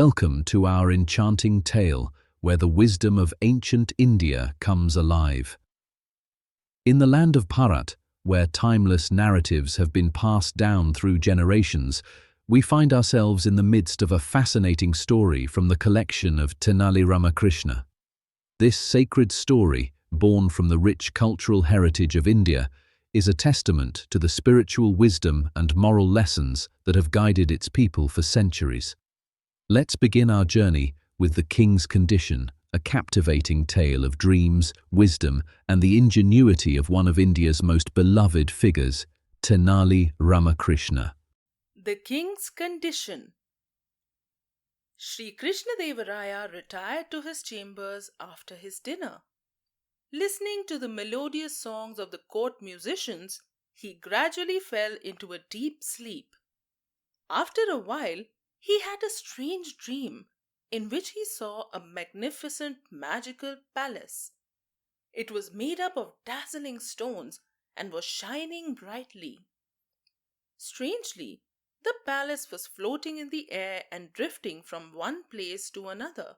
Welcome to our enchanting tale where the wisdom of ancient India comes alive. In the land of Bharat, where timeless narratives have been passed down through generations, we find ourselves in the midst of a fascinating story from the collection of Tenali Ramakrishna. This sacred story, born from the rich cultural heritage of India, is a testament to the spiritual wisdom and moral lessons that have guided its people for centuries. Let's begin our journey with The King's Condition, a captivating tale of dreams, wisdom, and the ingenuity of one of India's most beloved figures, Tenali Ramakrishna. The King's Condition. Sri Krishna Deva Raya retired to his chambers after his dinner. Listening to the melodious songs of the court musicians, he gradually fell into a deep sleep. After a while, he had a strange dream in which he saw a magnificent magical palace. It was made up of dazzling stones and was shining brightly. Strangely, the palace was floating in the air and drifting from one place to another.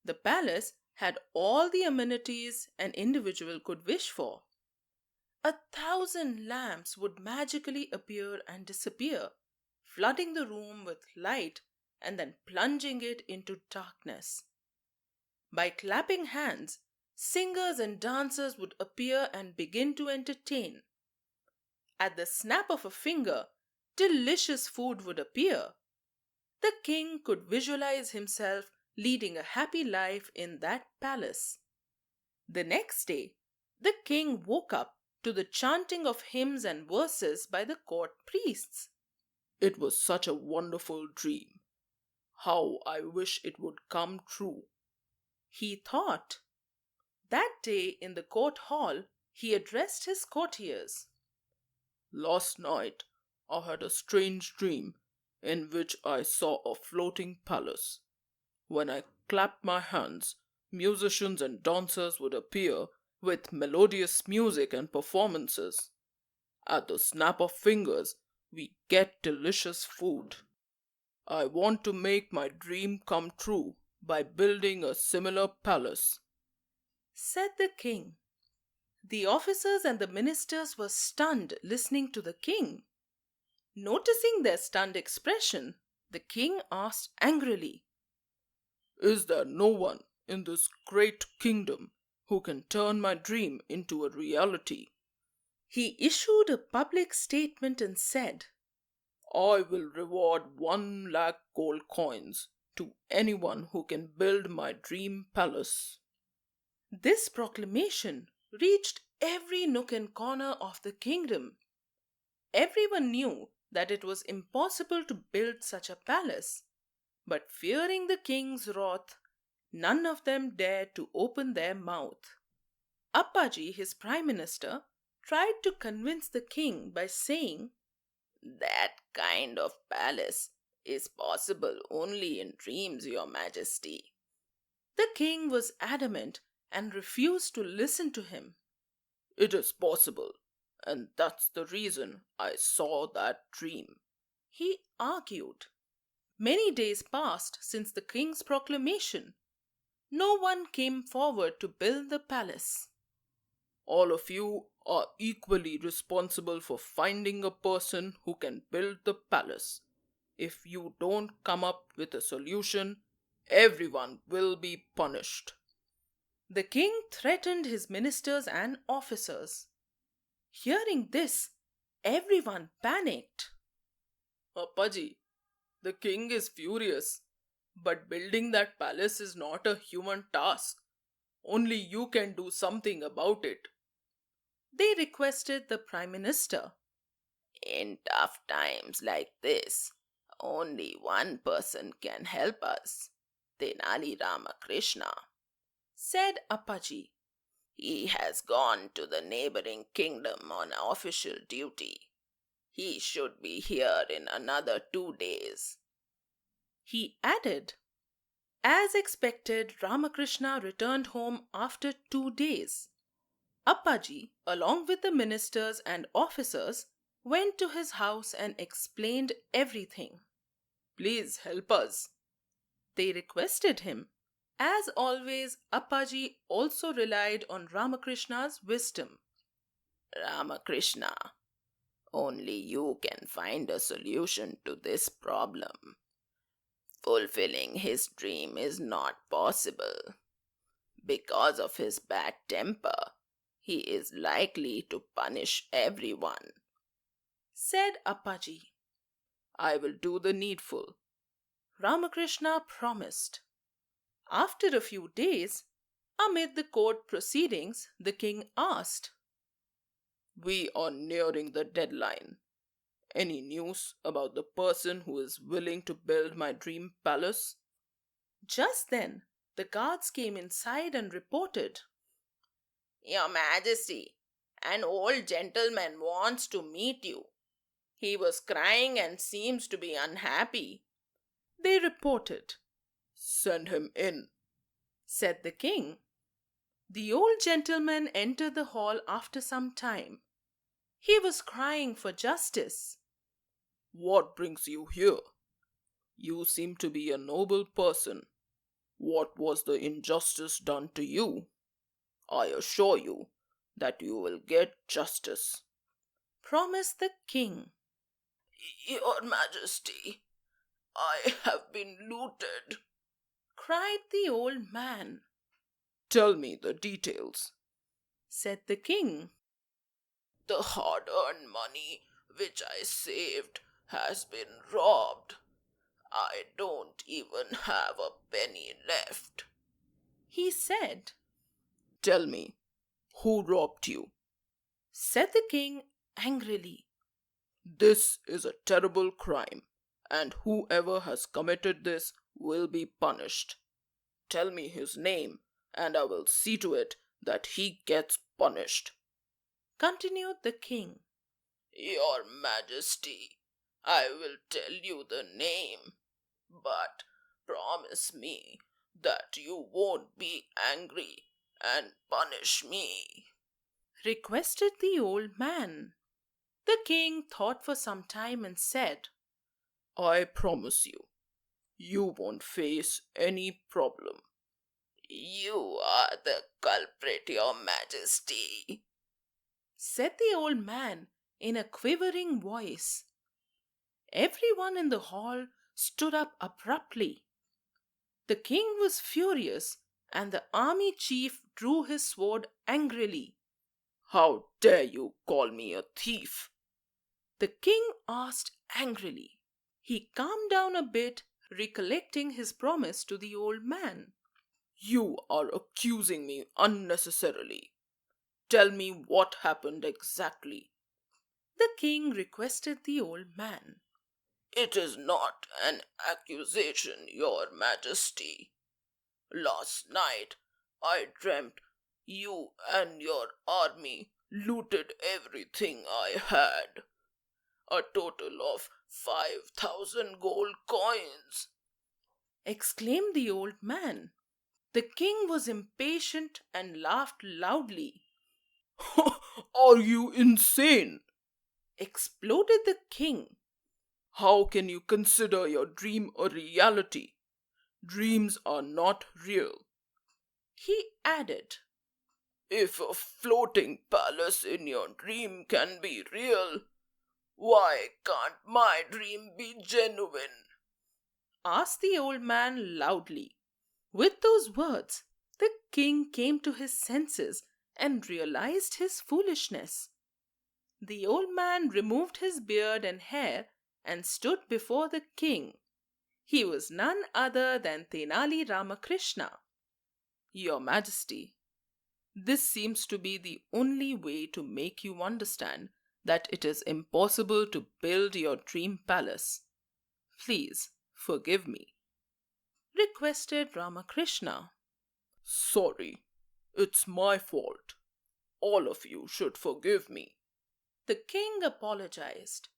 The palace had all the amenities an individual could wish for. 1,000 lamps would magically appear and disappear, flooding the room with light and then plunging it into darkness. By clapping hands, singers and dancers would appear and begin to entertain. At the snap of a finger, delicious food would appear. The king could visualize himself leading a happy life in that palace. The next day, the king woke up to the chanting of hymns and verses by the court priests. It was such a wonderful dream. How I wish it would come true, he thought. That day in the court hall, he addressed his courtiers. Last night, I had a strange dream in which I saw a floating palace. When I clapped my hands, musicians and dancers would appear with melodious music and performances. At the snap of fingers, we get delicious food. I want to make my dream come true by building a similar palace, said the king. The officers and the ministers were stunned listening to the king. Noticing their stunned expression, the king asked angrily, Is there no one in this great kingdom who can turn my dream into a reality? He issued a public statement and said, I will reward 1,00,000 gold coins to anyone who can build my dream palace. This proclamation reached every nook and corner of the kingdom. Everyone knew that it was impossible to build such a palace, but fearing the king's wrath, none of them dared to open their mouth. Appaji, his prime minister, tried to convince the king by saying, That kind of palace is possible only in dreams, Your Majesty. The king was adamant and refused to listen to him. It is possible, and that's the reason I saw that dream, he argued. Many days passed since the king's proclamation. No one came forward to build the palace. All of you are equally responsible for finding a person who can build the palace. If you don't come up with a solution, everyone will be punished. The king threatened his ministers and officers. Hearing this, everyone panicked. Appaji, the king is furious, but building that palace is not a human task. Only you can do something about it. They requested the prime minister. In tough times like this, only one person can help us, Tenali Ramakrishna, said Appaji. He has gone to the neighboring kingdom on official duty. He should be here in another 2 days. He added. As expected, Ramakrishna returned home after 2 days. Appaji, along with the ministers and officers, went to his house and explained everything. Please help us. They requested him. As always, Appaji also relied on Ramakrishna's wisdom. Ramakrishna, only you can find a solution to this problem. Fulfilling his dream is not possible. Because of his bad temper, he is likely to punish everyone, said Appaji. I will do the needful, Ramakrishna promised. After a few days, amid the court proceedings, the king asked, We are nearing the deadline. Any news about the person who is willing to build my dream palace? Just then, the guards came inside and reported, Your Majesty, an old gentleman wants to meet you. He was crying and seems to be unhappy. They reported. Send him in, said the king. The old gentleman entered the hall after some time. He was crying for justice. What brings you here? You seem to be a noble person. What was the injustice done to you? I assure you that you will get justice, promised the king. Your Majesty, I have been looted, cried the old man. Tell me the details, said the king. The hard-earned money which I saved has been robbed. I don't even have a penny left, he said. Tell me, who robbed you? Said the king angrily. This is a terrible crime, and whoever has committed this will be punished. Tell me his name, and I will see to it that he gets punished, continued the king. Your Majesty, I will tell you the name, but promise me that you won't be angry and punish me, requested the old man. The king thought for some time and said, I promise you, you won't face any problem. You are the culprit, Your Majesty, said the old man in a quivering voice. Everyone in the hall stood up abruptly. The king was furious, and the army chief drew his sword angrily. How dare you call me a thief? The king asked angrily. He calmed down a bit, recollecting his promise to the old man. You are accusing me unnecessarily. Tell me what happened exactly, the king requested the old man. It is not an accusation, Your Majesty. Last night I dreamt you and your army looted everything I had. A total of 5,000 gold coins, exclaimed the old man. The king was impatient and laughed loudly. Are you insane? Exploded the king. How can you consider your dream a reality? Dreams are not real. He added, If a floating palace in your dream can be real, why can't my dream be genuine? Asked the old man loudly. With those words, the king came to his senses and realized his foolishness. The old man removed his beard and hair and stood before the king. He was none other than Tenali Ramakrishna. Your Majesty, this seems to be the only way to make you understand that it is impossible to build your dream palace. Please forgive me, requested Ramakrishna. Sorry, it's my fault. All of you should forgive me. The king apologized.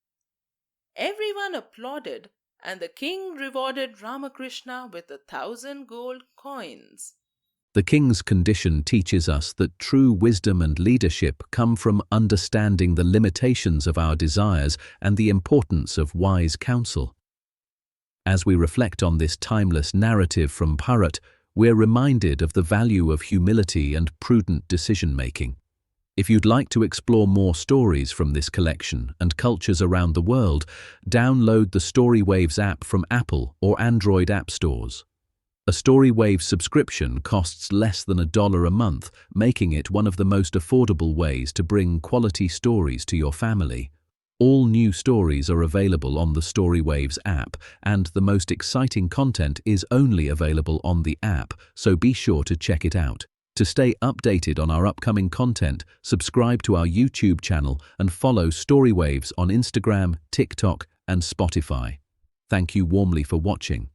Everyone applauded, and the king rewarded Ramakrishna with 1,000 gold coins. The king's condition teaches us that true wisdom and leadership come from understanding the limitations of our desires and the importance of wise counsel. As we reflect on this timeless narrative from Bharat, we're reminded of the value of humility and prudent decision-making. If you'd like to explore more stories from this collection and cultures around the world, download the Storywaves app from Apple or Android app stores. A Storywaves subscription costs less than $1 a month, making it one of the most affordable ways to bring quality stories to your family. All new stories are available on the Storywaves app, and the most exciting content is only available on the app, so be sure to check it out. To stay updated on our upcoming content, subscribe to our YouTube channel and follow Storywaves on Instagram, TikTok, and Spotify. Thank you warmly for watching.